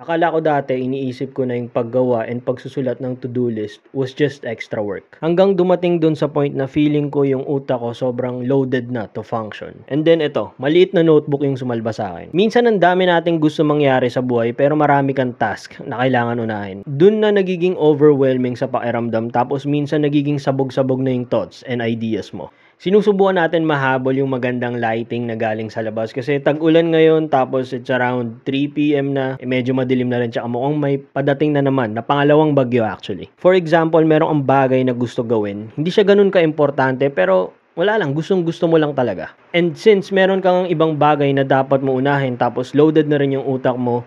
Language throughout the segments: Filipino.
Akala ko dati iniisip ko na yung paggawa and pagsusulat ng to-do list was just extra work. Hanggang dumating dun sa point na feeling ko yung utak ko sobrang loaded na to function. And then ito, maliit na notebook yung sumalba sa akin. Minsan ang dami nating gusto mangyari sa buhay pero marami kang task na kailangan unahin. Dun na nagiging overwhelming sa pakiramdam tapos minsan nagiging sabog-sabog na yung thoughts and ideas mo. Sinusubukan natin mahabol yung magandang lighting na galing sa labas kasi tag-ulan ngayon tapos it's around 3 PM na, medyo madilim na rin tsaka mukhang may padating na naman na pangalawang bagyo actually. For example, merong ang bagay na gusto gawin. Hindi siya ganun ka-importante pero wala lang, gustong-gusto mo lang talaga. And since meron kang ibang bagay na dapat mo unahin tapos loaded na rin yung utak mo,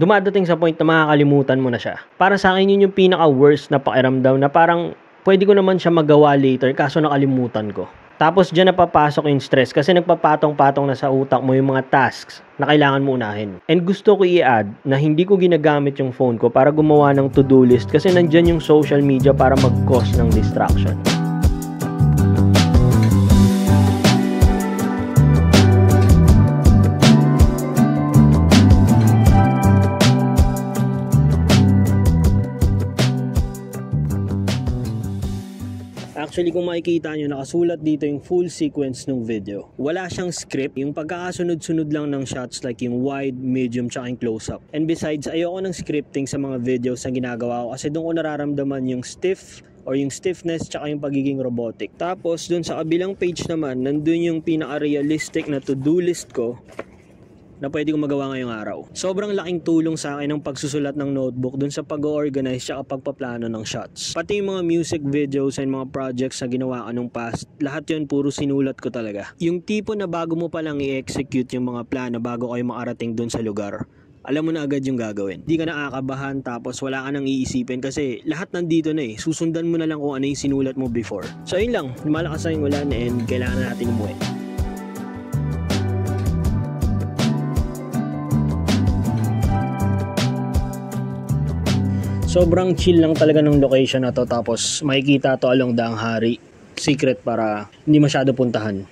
dumadating sa point na makakalimutan mo na siya. Para sa akin yun yung pinaka-worst na pakiramdam na parang pwede ko naman siya magawa later kaso nakalimutan ko. Tapos dyan napapasok yung stress kasi nagpapatong-patong na sa utak mo yung mga tasks na kailangan mo unahin. And gusto ko i-add na hindi ko ginagamit yung phone ko para gumawa ng to-do list kasi nandyan yung social media para mag-cause ng distraction. Actually, kung makikita nyo, nakasulat dito yung full sequence ng video. Wala siyang script, yung pagkakasunod-sunod lang ng shots like yung wide, medium, tsaka yung close-up. And besides, ayoko ng scripting sa mga videos na ginagawa ko kasi doon ko nararamdaman yung stiff or yung stiffness tsaka yung pagiging robotic. Tapos, doon sa kabilang page naman, nandun yung pinaka-realistic na to-do list ko na pwede kong magawa ngayong araw. Sobrang laking tulong sa akin ng pagsusulat ng notebook dun sa pag-organize at pagpaplano ng shots. Pati yung mga music videos and mga projects na ginawa ko nung past, lahat yun puro sinulat ko talaga. Yung tipo na bago mo palang i-execute yung mga plano bago kayo makarating dun sa lugar, alam mo na agad yung gagawin. Di ka nakakabahan tapos wala ka nang iisipin kasi lahat nandito na eh. Susundan mo na lang kung ano yung sinulat mo before. So ayun lang, lumalakas na yung ulan and kailangan natin umuwi. Sobrang chill lang talaga ng location na to tapos makikita to along Daang Hari. Secret para hindi masyado puntahan.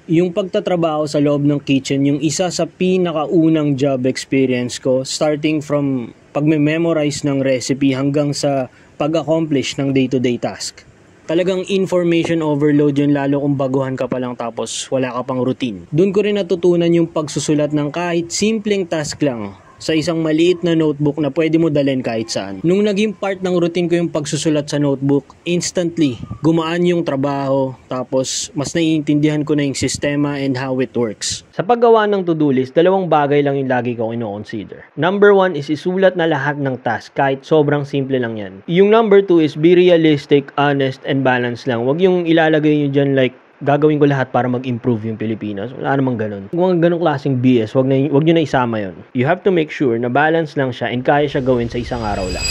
Yung pagtatrabaho sa loob ng kitchen, yung isa sa pinakaunang job experience ko starting from pagme-memorize ng recipe hanggang sa pag-accomplish ng day-to-day task. Talagang information overload yun lalo kung baguhan ka pa lang tapos wala ka pang routine. Doon ko rin natutunan yung pagsusulat ng kahit simpleng task lang sa isang maliit na notebook na pwede mo dalhin kahit saan. Nung naging part ng routine ko yung pagsusulat sa notebook, instantly, gumaan yung trabaho, tapos mas naiintindihan ko na yung sistema and how it works. Sa paggawa ng to-do list, dalawang bagay lang yung lagi ko ino-consider. Number 1 is isulat na lahat ng task, kahit sobrang simple lang yan. Yung number 2 is be realistic, honest, and balanced lang. Huwag yung ilalagay nyo dyan like, gagawin ko lahat para mag-improve yung Pilipinas. Wala namang ganun. Kung ganung klaseng BS, wag nyo na isama yon. You have to make sure na balance lang siya and kaya siya gawin sa isang araw lang.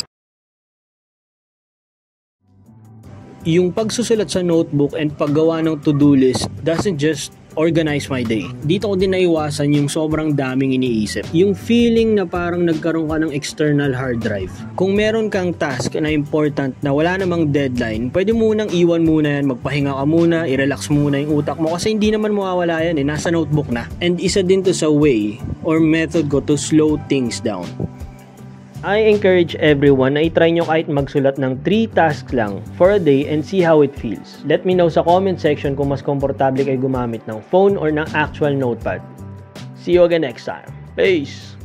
Yung pagsusulat sa notebook and paggawa ng to-do list doesn't just organize my day. Dito ko din naiwasan yung sobrang daming iniisip. Yung feeling na parang nagkaroon ka ng external hard drive. Kung meron kang task na important na wala namang deadline, pwede munang iwan muna yan, magpahinga ka muna, i-relax muna yung utak mo kasi hindi naman mawawala yan eh, nasa notebook na. And isa din to sa way or method ko to slow things down. I encourage everyone na i-try nyo kahit magsulat ng 3 tasks lang for a day and see how it feels. Let me know sa comment section kung mas komportable kayo gumamit ng phone or ng actual notepad. See you again next time. Peace!